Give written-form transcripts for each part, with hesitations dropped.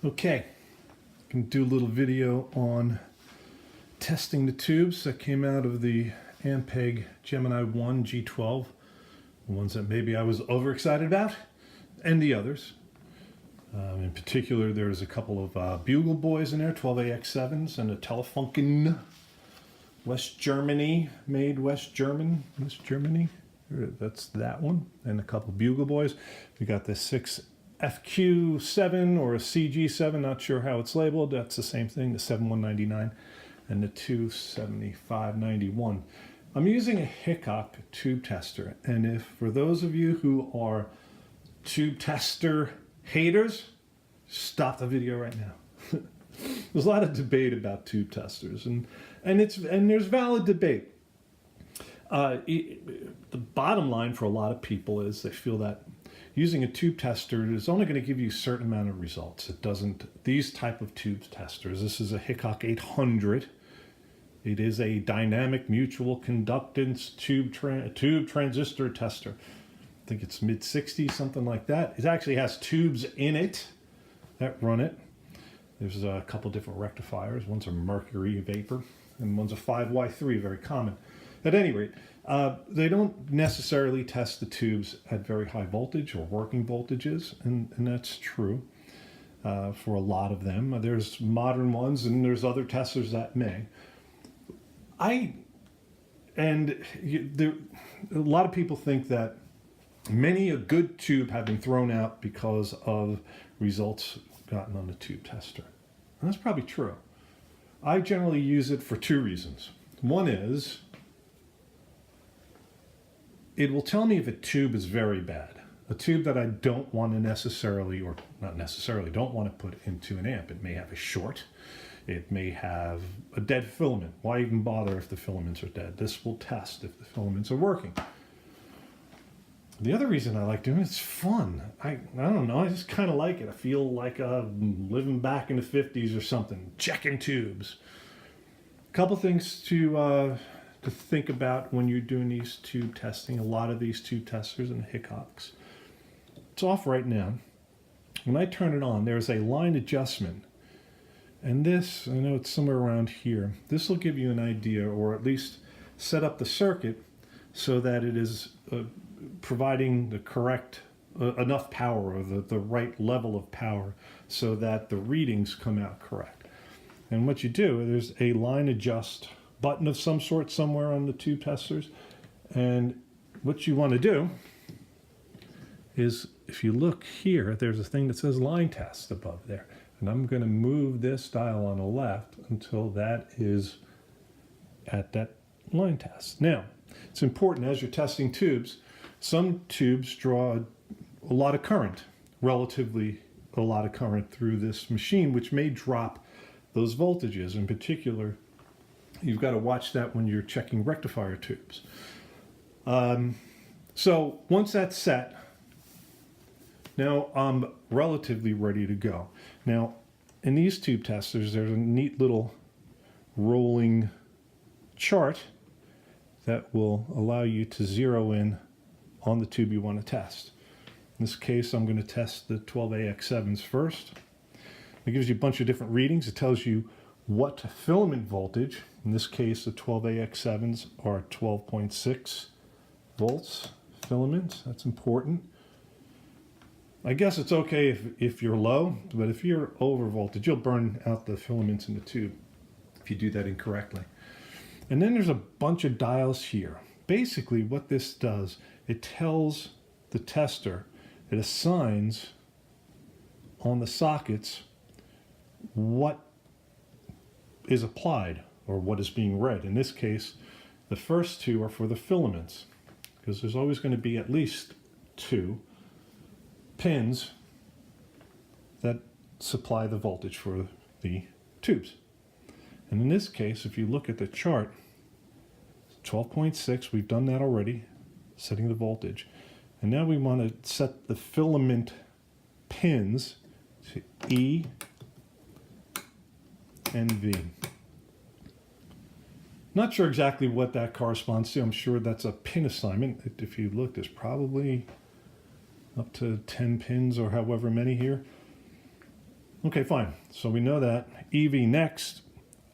Okay, can do a little video on testing the tubes that came out of the Ampeg Gemini 1 G12, the ones that maybe I was overexcited about, and the others. In particular, there's a couple of Bugle Boys in there, 12AX7s, and a Telefunken West Germany, made West Germany. That's that one, and a couple Bugle Boys. We got the 6 FQ7 or a CG7, not sure how it's labeled. That's the same thing, the 7199 and the 27591. I'm using a Hickok tube tester, and if for those of you who are tube tester haters, stop the video right now. There's a lot of debate about tube testers, and there's valid debate. The bottom line for a lot of people is they feel that using a tube tester is only going to give you a certain amount of results. It doesn't. These type of tube testers. This is a Hickok 800. It is a dynamic mutual conductance tube transistor tester. I think it's mid-60s, something like that. It actually has tubes in it that run it. There's a couple different rectifiers. One's a mercury vapor, and one's a 5Y3, very common. At any rate, they don't necessarily test the tubes at very high voltage or working voltages, and that's true for a lot of them. There's modern ones, and there's other testers that may. A lot of people think that many a good tube have been thrown out because of results gotten on the tube tester. And that's probably true. I generally use it for two reasons. One is, it will tell me if a tube is very bad. A tube that I don't want to necessarily, or not necessarily, don't want to put into an amp. It may have a short. It may have a dead filament. Why even bother if the filaments are dead? This will test if the filaments are working. The other reason I like doing it, it's fun. I don't know, I just kind of like it. I feel like living back in the 50s or something, checking tubes. A couple things to think about when you're doing these tube testing. A lot of these tube testers and Hickocks. It's off right now. When I turn it on, there's a line adjustment. And this, I know it's somewhere around here. This will give you an idea, or at least set up the circuit so that it is providing the correct, enough power, or the right level of power, so that the readings come out correct. And what you do, there's a line adjust button of some sort somewhere on the tube testers. And what you want to do is, if you look here, there's a thing that says line test above there. And I'm going to move this dial on the left until that is at that line test. Now, it's important as you're testing tubes, some tubes draw a lot of current, relatively a lot of current through this machine, which may drop those voltages. In particular, you've got to watch that when you're checking rectifier tubes. So once that's set, now I'm relatively ready to go. Now, in these tube testers, there's a neat little rolling chart that will allow you to zero in on the tube you want to test. In this case, I'm going to test the 12AX7s first. It gives you a bunch of different readings. It tells you what filament voltage. In this case, the 12AX7s are 12.6 volts filaments. That's important. I guess it's okay if you're low, but if you're over voltage, you'll burn out the filaments in the tube if you do that incorrectly. And then there's a bunch of dials here. Basically, what this does, it tells the tester, it assigns on the sockets what is applied or what is being read. In this case, the first two are for the filaments, because there's always going to be at least two pins that supply the voltage for the tubes. And in this case, if you look at the chart, 12.6, we've done that already, setting the voltage. And now we want to set the filament pins to E and V. Not sure exactly what that corresponds to. I'm sure that's a pin assignment. If you look, there's probably up to 10 pins or however many here. Okay, fine. So we know that. EV next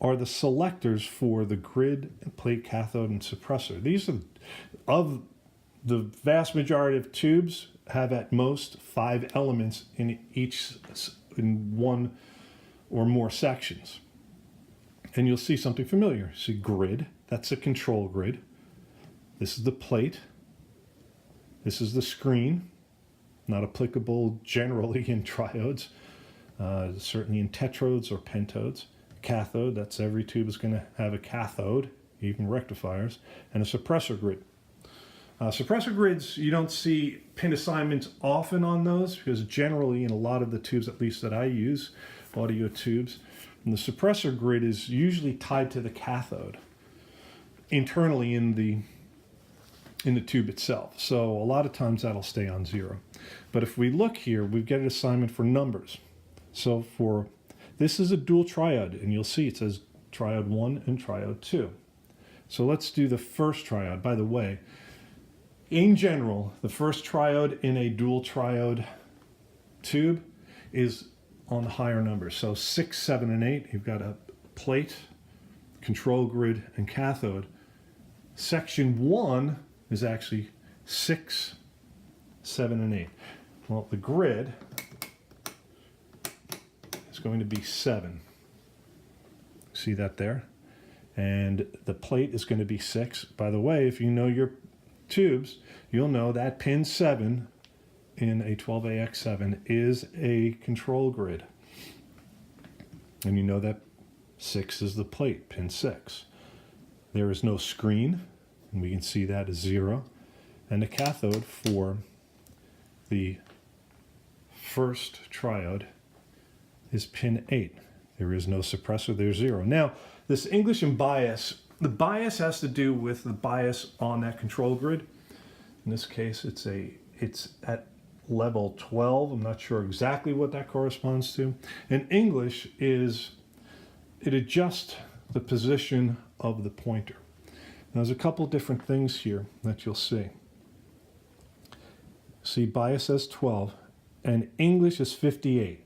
are the selectors for the grid, plate, cathode, and suppressor. These are, of the vast majority of tubes, have at most 5 elements in each, in one or more sections. And you'll see something familiar. See grid, that's a control grid. This is the plate. This is the screen. Not applicable generally in triodes, certainly in tetrodes or pentodes. Cathode, that's every tube is going to have a cathode, even rectifiers, and a suppressor grid. Suppressor grids, you don't see pin assignments often on those because generally in a lot of the tubes, at least that I use, audio tubes, and the suppressor grid is usually tied to the cathode internally in the tube itself. So a lot of times that'll stay on 0. But if we look here, we get an assignment for numbers. So for this is a dual triode, and you'll see it says triode 1 and triode 2. So let's do the first triode. By the way, in general, the first triode in a dual triode tube is on the higher numbers. So 6, 7, and 8, you've got a plate, control grid, and cathode. Section 1 is actually 6, 7, and 8. Well, the grid is going to be 7. See that there? And the plate is going to be 6. By the way, if you know your tubes, you'll know that pin 7 in a 12AX7 is a control grid. And you know that 6 is the plate, pin 6. There is no screen, and we can see that as 0. And the cathode for the first triode is pin 8. There is no suppressor, there's 0. Now, this English and bias, the bias has to do with the bias on that control grid. In this case, it's at level 12. I'm not sure exactly what that corresponds to. And English is, it adjusts the position of the pointer. Now, there's a couple different things here that you'll see. See, bias says 12, and English is 58.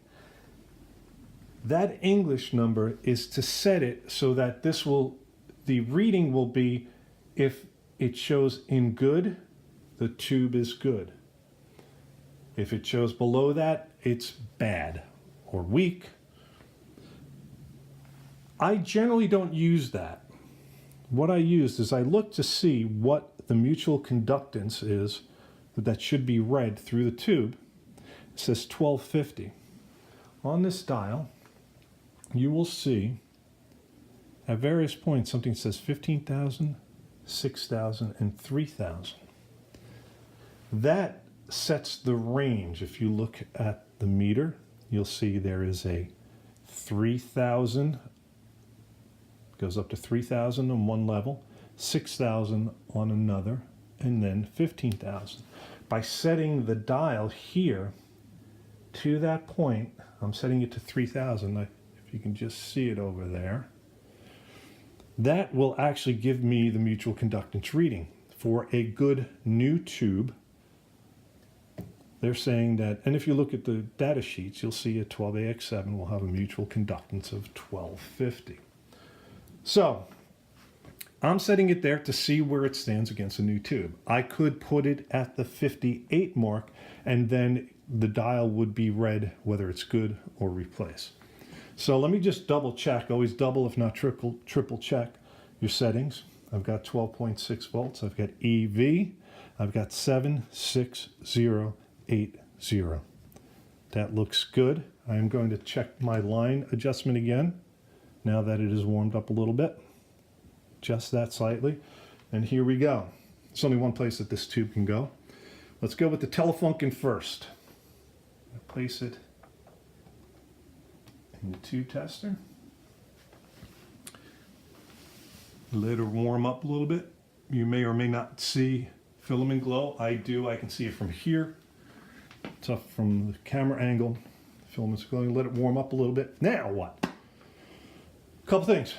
That English number is to set it so that the reading will be, if it shows in good, the tube is good. If it shows below that, it's bad or weak. I generally don't use that. What I used is I look to see what the mutual conductance is that should be read through the tube. It says 1250. On this dial, you will see at various points something says 15,000, 6,000, and 3,000. That sets the range. If you look at the meter, you'll see there is a 3,000, goes up to 3,000 on one level, 6,000 on another, and then 15,000. By setting the dial here to that point, I'm setting it to 3,000. If you can just see it over there, that will actually give me the mutual conductance reading. For a good new tube, they're saying that, and if you look at the data sheets, you'll see a 12AX7 will have a mutual conductance of 1250. So I'm setting it there to see where it stands against a new tube. I could put it at the 58 mark, and then the dial would be read whether it's good or replace. So let me just double check, always double if not triple check your settings. I've got 12.6 volts, I've got EV, I've got 76080. That looks good. I am going to check my line adjustment again, now that it is warmed up a little bit. Just that slightly. And here we go. There's only one place that this tube can go. Let's go with the Telefunken first. Place it in the tube tester. Let it warm up a little bit. You may or may not see filament glow. I do. I can see it from here. It's up from the camera angle. Filament's glowing. Let it warm up a little bit. Now what? A couple things.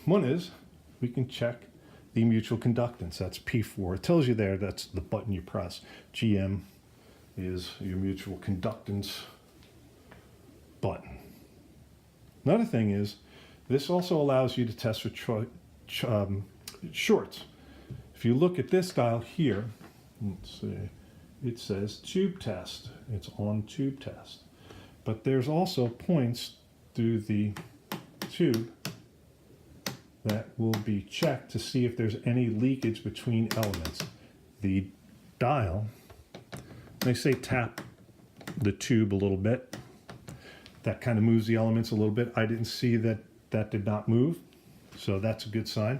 One is we can check the mutual conductance. That's P4. It tells you there that's the button you press. GM is your mutual conductance button. Another thing is, this also allows you to test for shorts. If you look at this dial here, let's see, it says tube test. It's on tube test. But there's also points through the tube that will be checked to see if there's any leakage between elements. The dial, they say tap the tube a little bit. That kind of moves the elements a little bit. I didn't see that that did not move, so that's a good sign.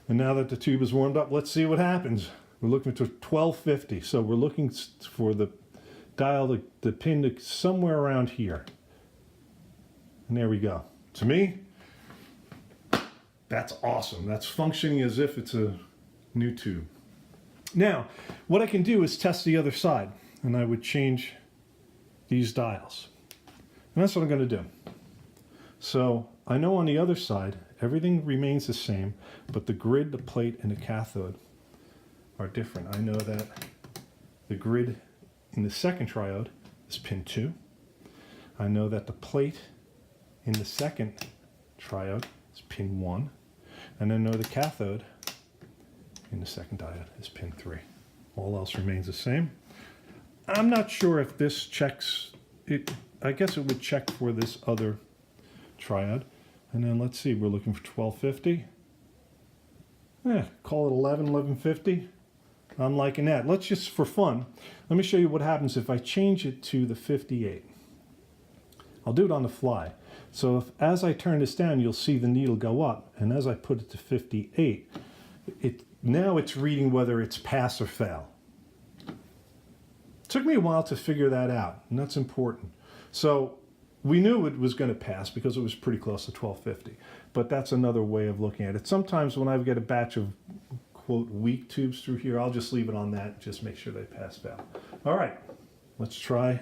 And now that the tube is warmed up, let's see what happens. We're looking to 1250, so we're looking for the dial, the pin to somewhere around here. And there we go. To me, that's awesome. That's functioning as if it's a new tube. Now, what I can do is test the other side, and I would change these dials. And that's what I'm going to do. So I know on the other side, everything remains the same, but the grid, the plate, and the cathode are different. I know that the grid in the second triode is pin 2. I know that the plate in the second triode is pin 1. And I know the cathode in the second diode is pin 3. All else remains the same. I'm not sure if this checks it. I guess it would check for this other triode. And then let's see, we're looking for 1250. Call it 1150. I'm liking that. Let's just, for fun, let me show you what happens if I change it to the 58. I'll do it on the fly. So if, as I turn this down, you'll see the needle go up. And as I put it to 58, now it's reading whether it's pass or fail. It took me a while to figure that out, and that's important. So we knew it was going to pass because it was pretty close to 1250. But that's another way of looking at it. Sometimes when I get a batch of, quote, weak tubes through here, I'll just leave it on that, just make sure they pass fail. All right, let's try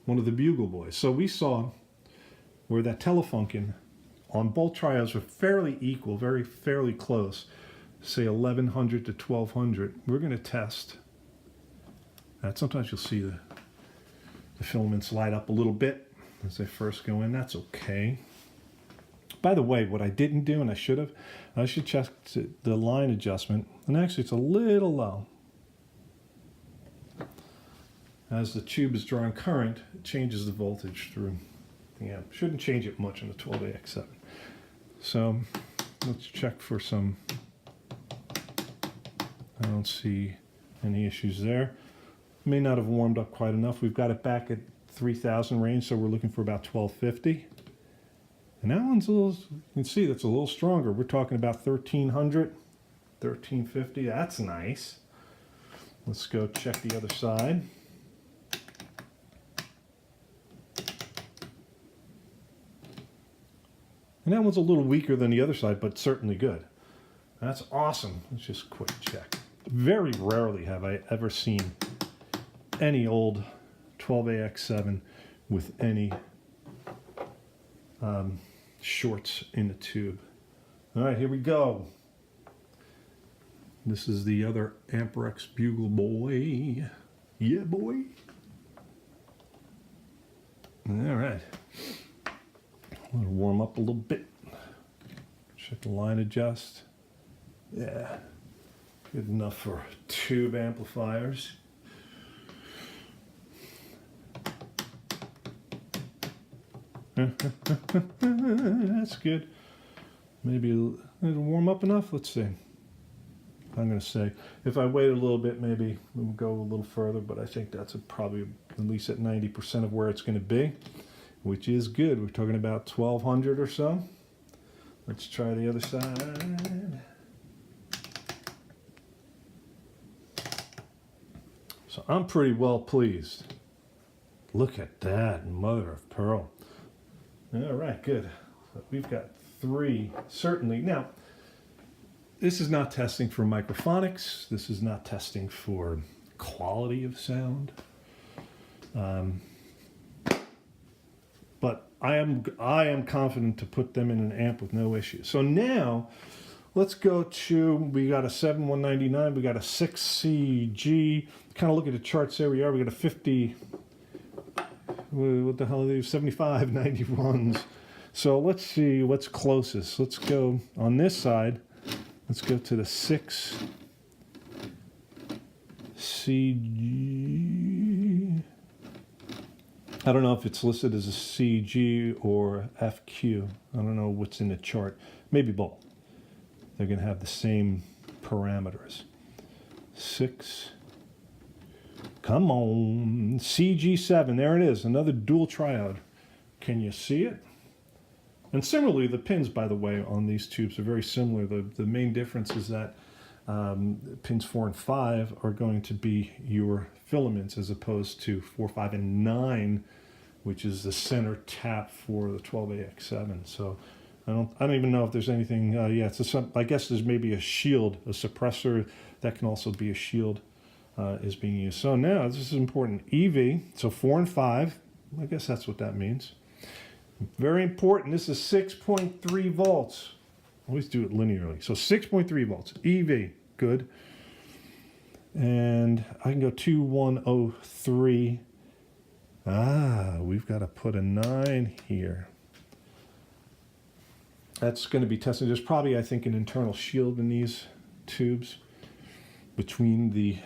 one of the bugle boys. So we saw where that telefunken on both triodes were fairly equal, fairly close, say 1100 to 1200. We're going to test that. Sometimes you'll see the filaments light up a little bit as they first go in. That's okay. By the way, what I didn't do, and I should check the line adjustment, and actually it's a little low. As the tube is drawing current, it changes the voltage through the amp. Shouldn't change it much on the 12AX7. So let's check for some. I don't see any issues there. May not have warmed up quite enough. We've got it back at 3000 range, so we're looking for about 1250. And that one's a little, you can see that's a little stronger. We're talking about 1300, 1350. That's nice. Let's go check the other side. And that one's a little weaker than the other side, but certainly good. That's awesome. Let's just quick check. Very rarely have I ever seen any old 12AX7 with any shorts in the tube. All right, here we go. This is the other Amperex bugle boy. Yeah, boy. All right. I'm gonna warm up a little bit. Check the line adjust. Yeah, good enough for tube amplifiers. That's good. Maybe it'll warm up enough. Let's see. I'm going to say if I wait a little bit, maybe we'll go a little further, but I think that's probably at least at 90% of where it's going to be, which is good. We're talking about 1200 or so. Let's try the other side. So I'm pretty well pleased. Look at that, mother of pearl. All right, good. So we've got 3, certainly. Now, this is not testing for microphonics. This is not testing for quality of sound. But I am confident to put them in an amp with no issue. So now, let's go to, we got a 7199, we got a 6CG. Kind of look at the charts, there we are. We got a 50, what the hell are these, 7591s. So let's see what's closest. Let's go on this side. Let's go to the 6 CG. I don't know if it's listed as a CG or FQ. I don't know what's in the chart. Maybe both. They're going to have the same parameters. 6. Come on. CG7. There it is. Another dual triode. Can you see it? And similarly, the pins, by the way, on these tubes are very similar. The main difference is that pins 4 and 5 are going to be your filaments as opposed to 4, 5, and 9, which is the center tap for the 12AX7. So I don't even know if there's anything. Yeah, I guess there's maybe a shield, a suppressor that can also be a shield is being used. So now this is important. EV, so 4 and 5. I guess that's what that means. Very important. This is 6.3 volts. Always do it linearly. So 6.3 volts. EV, good. And I can go 2103. We've got to put a 9 here. That's going to be tested. There's probably, I think, an internal shield in these tubes between the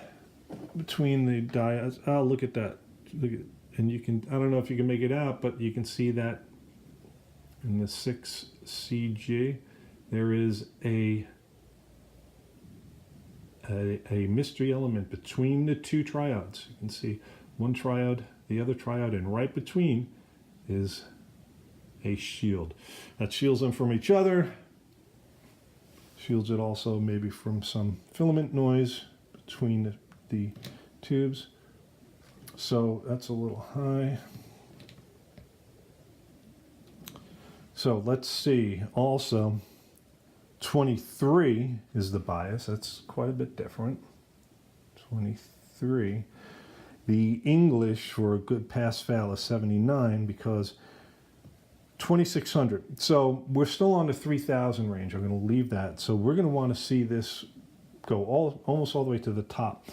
diodes. Oh, look at that. Look at, and you can, I don't know if you can make it out, but you can see that in the 6CG, there is a mystery element between the two triodes. You can see one triode, the other triode, and right between is a shield. That shields them from each other. Shields it also maybe from some filament noise between the tubes. So that's a little high. So let's see. Also, 23 is the bias. That's quite a bit different. 23. The English for a good pass-fail is 79 because 2600. So we're still on the 3000 range. I'm going to leave that. So we're going to want to see this go almost all the way to the top.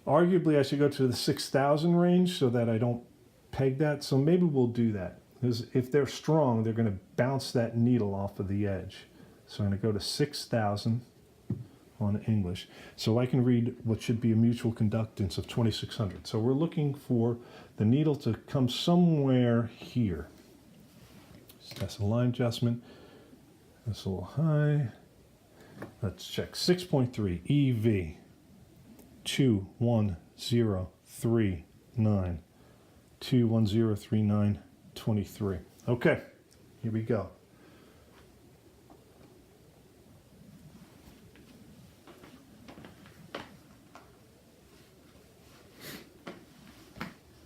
Arguably, I should go to the 6000 range so that I don't peg that. So maybe we'll do that. Because if they're strong, they're going to bounce that needle off of the edge. So I'm going to go to 6000 on English. So I can read what should be a mutual conductance of 2600. So we're looking for the needle to come somewhere here. So that's a line adjustment. That's a little high. Let's check. 6.3 EV 21039. 21039. 23. Okay, here we go.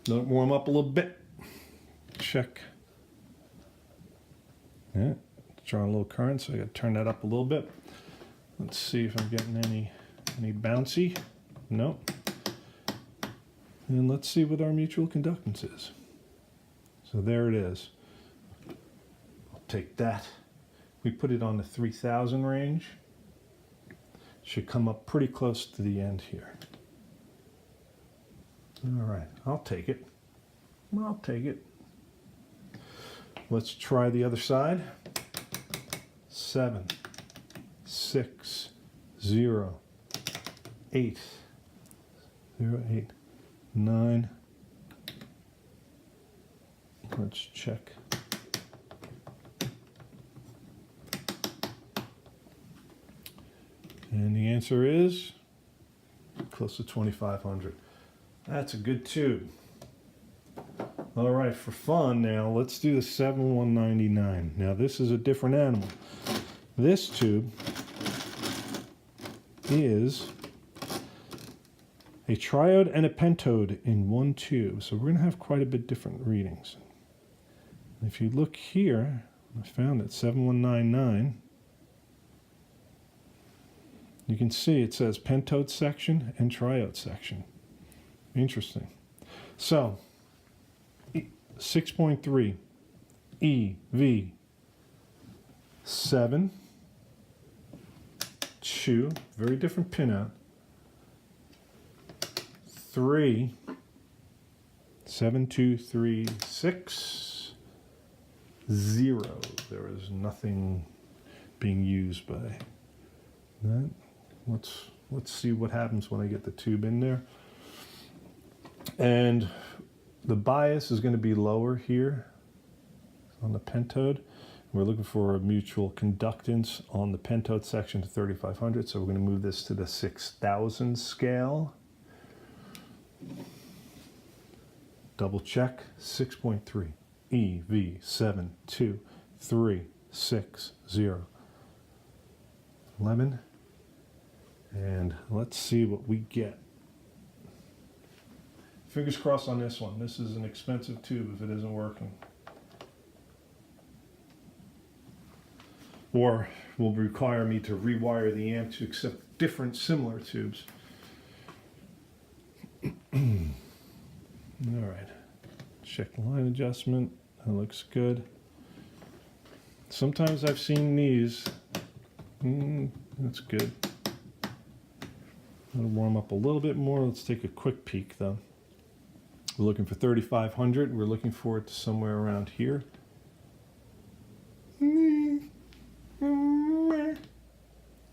Let it warm up a little bit. Check. Yeah, drawing a little current, so I got to turn that up a little bit. Let's see if I'm getting any bouncy. Nope. And let's see what our mutual conductance is. So there it is. I'll take that. We put it on the 3000 range. Should come up pretty close to the end here. All right, I'll take it. I'll take it. Let's try the other side. 7, 6, 0, 8, 0, 8, 9. Let's check. And the answer is close to 2500. That's a good tube. All right, for fun now, let's do the 7199. Now this is a different animal. This tube is a triode and a pentode in one tube. So we're going to have quite a bit different readings. If you look here, I found it, 7199. You can see it says pentode section and triode section. Interesting. So, 6.3 EV 7 2, very different pinout. 3 7 2 3 6 0. There is nothing being used by that. Let's see what happens when I get the tube in there. And the bias is going to be lower here on the pentode. We're looking for a mutual conductance on the pentode section to 3500, so we're going to move this to the 6000 scale. Double check, 6.3 EV72360 lemon, and let's see what we get. Fingers crossed on this one. This is an expensive tube if it isn't working. Or will require me to rewire the amp to accept different similar tubes. All right, check the line adjustment. That looks good. Sometimes I've seen these. That's good. I'll warm up a little bit more. Let's take a quick peek though. We're looking for 3500. We're looking for it to somewhere around here.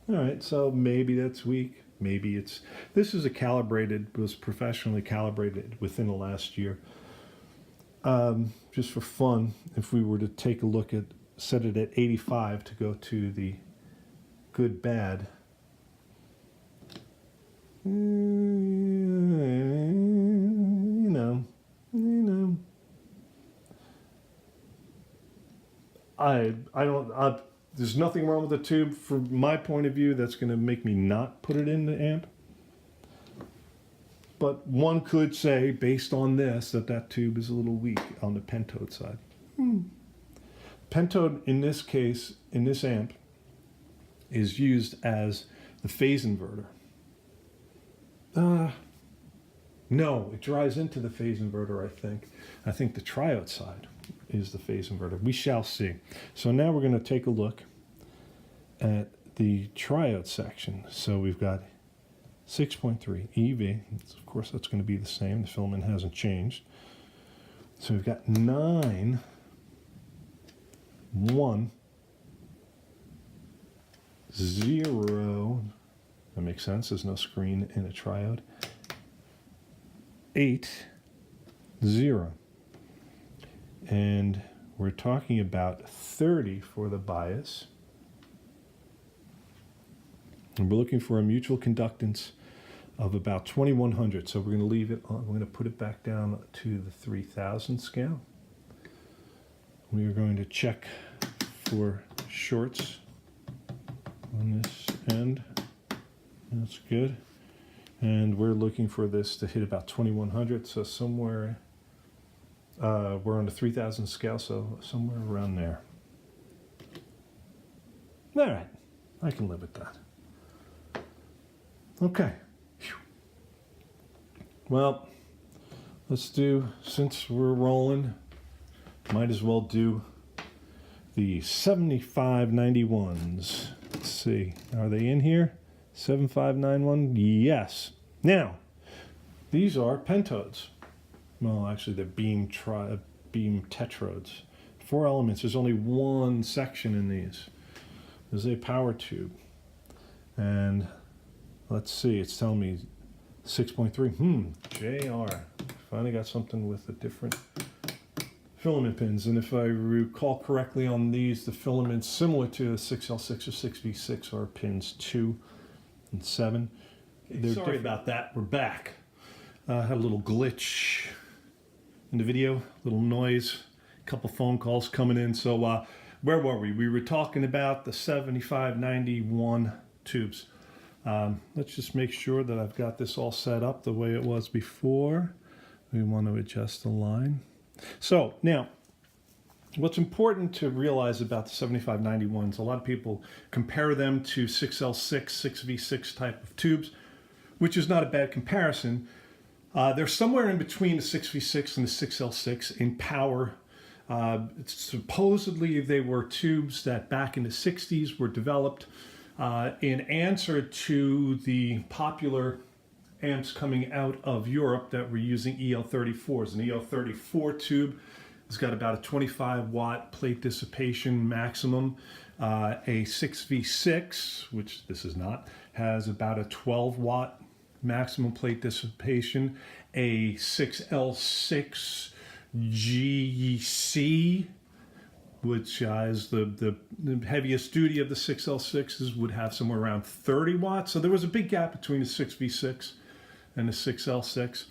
All right, so maybe that's weak. Maybe it's, this is a calibrated, was professionally calibrated within the last year. Just for fun, if we were to take a look at, set it at 85 to go to the good bad. You know. There's nothing wrong with the tube from my point of view that's going to make me not put it in the amp. But one could say, based on this, that tube is a little weak on the pentode side. Pentode, in this case, in this amp, is used as the phase inverter. No, it drives into the phase inverter, I think. I think the triode side is the phase inverter. We shall see. So now we're going to take a look at the triode section. So we've got 6.3 EV. Of course, that's going to be the same. The filament hasn't changed. So we've got 9, 1, 0. That makes sense. There's no screen in a triode. 8, 0. And we're talking about 30 for the bias. And we're looking for a mutual conductance of about 2100. So we're going to leave it on, we're going to put it back down to the 3000 scale. We are going to check for shorts on this end. That's good. And we're looking for this to hit about 2100. So somewhere, we're on the 3000 scale, so somewhere around there. All right, I can live with that. Okay. Well, let's do, since we're rolling, might as well do the 7591s. Let's see, are they in here? 7591, yes. Now, these are pentodes. Well, actually, they're beam tetrodes. 4 elements. There's only one section in these. There's a power tube. And let's see, it's telling me 6.3. JR. Finally got something with a different filament pins. And if I recall correctly on these, the filaments similar to the 6L6 or 6V6 are pins 2 and 7. Sorry about that. We're back. Had a little glitch in the video, little noise, a couple phone calls coming in. So where were we? We were talking about the 7591 tubes. Let's just make sure that I've got this all set up the way it was before. We want to adjust the line. So now, what's important to realize about the 7591s, a lot of people compare them to 6L6, 6V6 type of tubes, which is not a bad comparison. They're somewhere in between the 6V6 and the 6L6 in power. Supposedly they were tubes that back in the 60s were developed in answer to the popular amps coming out of Europe that were using EL34s. An EL34 tube It's got about a 25 watt plate dissipation maximum. A 6V6, which this is not, has about a 12 watt maximum plate dissipation. A 6L6 GEC, which is the heaviest duty of the 6L6s, would have somewhere around 30 watts. So there was a big gap between the 6V6 and the 6L6.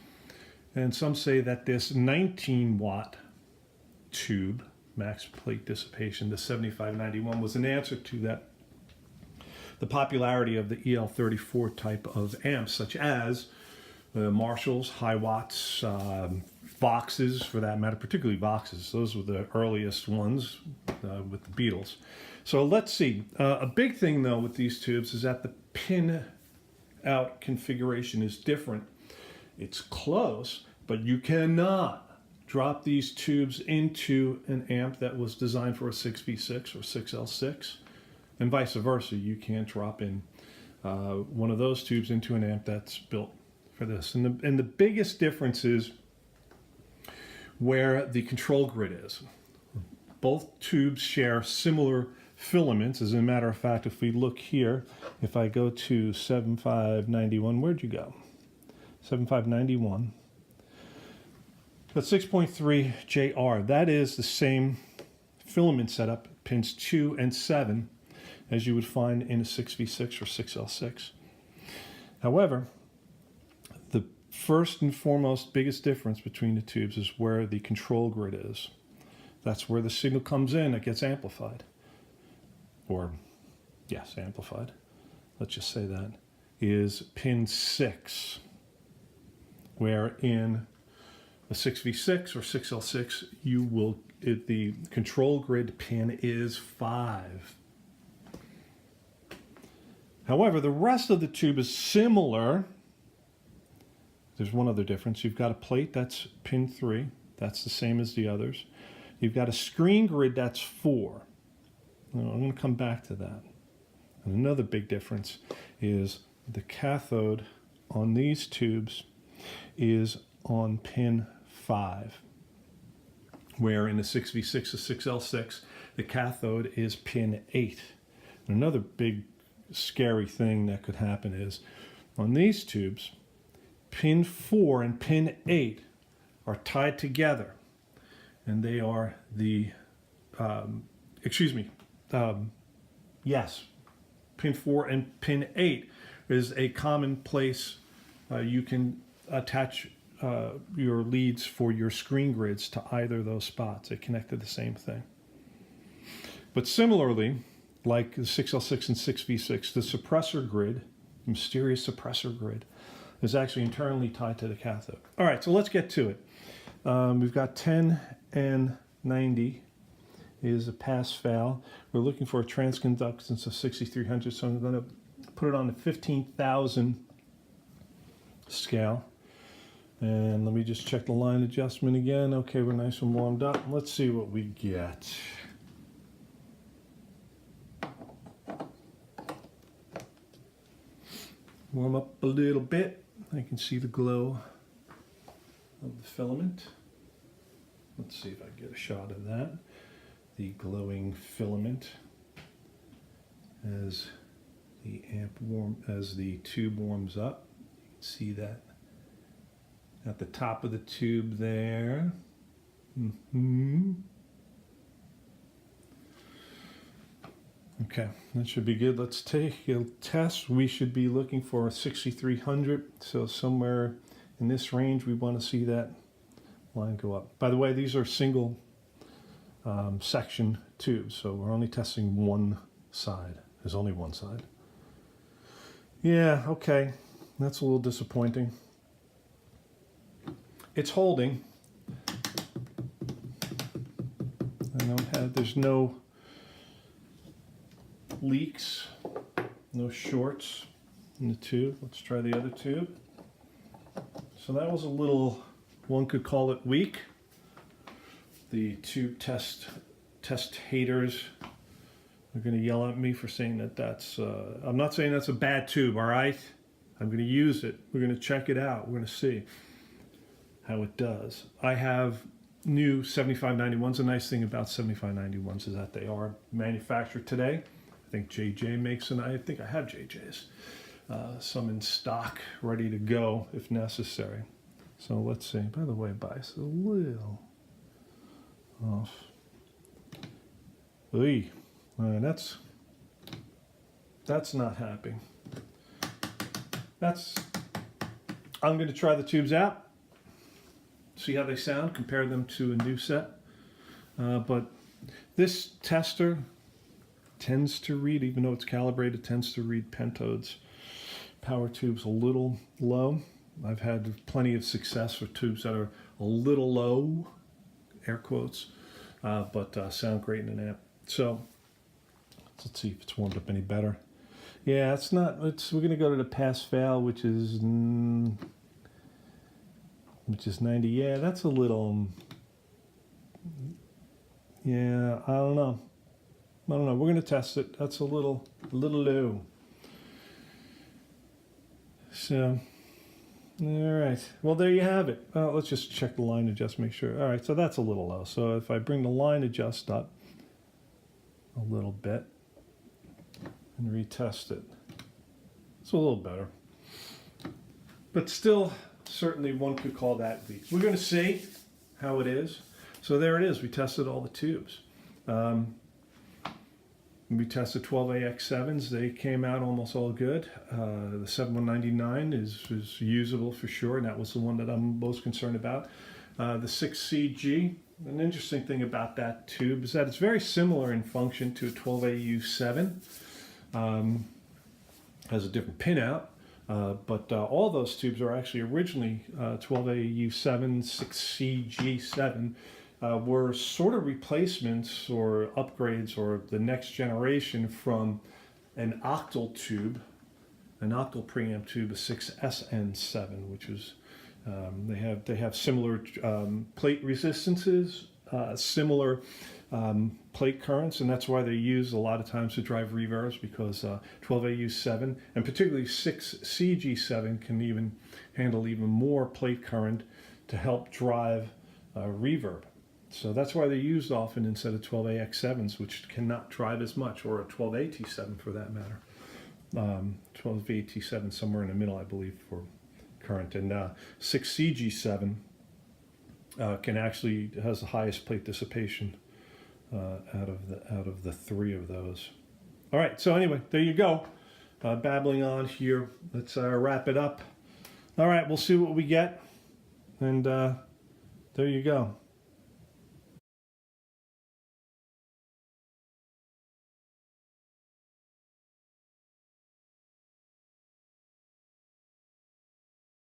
And some say that this 19 watt tube, max plate dissipation, the 7591, was an answer to that, the popularity of the EL34 type of amps, such as Marshalls, high watts, Voxes for that matter, particularly Voxes. Those were the earliest ones with the Beatles. So let's see. A big thing though with these tubes is that the pin out configuration is different. It's close, but you cannot drop these tubes into an amp that was designed for a 6V6 or 6L6, and vice versa. You can't drop in one of those tubes into an amp that's built for this. And the biggest difference is where the control grid is. Both tubes share similar filaments. As a matter of fact, if we look here, if I go to 7591, where'd you go? 7591. That's 6.3 JR. That is the same filament setup, pins 2 and 7, as you would find in a 6V6 or 6L6. However, the first and foremost biggest difference between the tubes is where the control grid is. That's where the signal comes in, it gets amplified. Or, yes, amplified. Let's just say that is pin 6, where in a 6V6 or 6L6, the control grid pin is 5. However, the rest of the tube is similar. There's one other difference. You've got a plate that's pin 3. That's the same as the others. You've got a screen grid that's 4. Now, I'm going to come back to that. And another big difference is the cathode on these tubes is on pin 5, where in the 6V6 or 6L6, the cathode is pin 8. And another big scary thing that could happen is on these tubes, pin 4 and pin 8 are tied together, and they are the, yes, pin 4 and pin 8 is a common place you can attach your leads for your screen grids to either of those spots. They connect to the same thing. But similarly, like the 6L6 and 6V6, the suppressor grid, mysterious suppressor grid, is actually internally tied to the cathode. All right, so let's get to it. We've got 10 and 90 is a pass-fail. We're looking for a transconductance of 6300, so I'm going to put it on the 15,000 scale. And let me just check the line adjustment again. Okay, we're nice and warmed up. Let's see what we get. Warm up a little bit. I can see the glow of the filament. Let's see if I can get a shot of that. The glowing filament as the tube warms up. You can see that at the top of the tube there. Okay, that should be good. Let's take a test. We should be looking for 6,300. So somewhere in this range, we want to see that line go up. By the way, these are single section tubes, so we're only testing one side. There's only one side. Yeah, okay. That's a little disappointing. It's holding. There's no leaks, no shorts in the tube. Let's try the other tube. So that was a little, one could call it weak. The tube test haters are going to yell at me for saying that that's, I'm not saying that's a bad tube, all right? I'm going to use it. We're going to check it out. We're going to see how it does. I have new 7591s. The nice thing about 7591s is that they are manufactured today. I think JJ makes them. I think I have JJ's. Some in stock, ready to go if necessary. So let's see. By the way, bias is a little off. Oy. That's not happy. I'm going to try the tubes out, see how they sound, compare them to a new set. But this tester tends to read, even though it's calibrated, tends to read pentodes, power tubes a little low. I've had plenty of success with tubes that are a little low, air quotes, but sound great in an amp. So let's see if it's warmed up any better. Yeah, it's not. We're going to go to the pass-fail, which is 90. Yeah, that's a little. Yeah, I don't know. We're going to test it. That's a little low. So, all right. Well, there you have it. Well, let's just check the line adjust, make sure. All right, so that's a little low. So if I bring the line adjust up a little bit and retest it, it's a little better. But still, certainly one could call that weak. We're going to see how it is. So there it is. We tested all the tubes. We tested 12AX7s. They came out almost all good. The 7199 is usable for sure, and that was the one that I'm most concerned about. The 6CG, an interesting thing about that tube is that it's very similar in function to a 12AU7. Has a different pinout, but all those tubes are actually originally 12AU7, 6CG7. Were sort of replacements or upgrades or the next generation from an octal tube, an octal preamp tube, a 6SN7, which is they have similar plate resistances, similar plate currents, and that's why they're used a lot of times to drive reverbs, because 12AU7 and particularly 6CG7 can even handle even more plate current to help drive reverb. So that's why they're used often instead of 12AX7s, which cannot drive as much, or a 12AT7 for that matter. 12AT7 somewhere in the middle, I believe, for current. And 6CG7 can actually has the highest plate dissipation out of the three of those. All right. So anyway, there you go. Babbling on here. Let's wrap it up. All right. We'll see what we get. And there you go.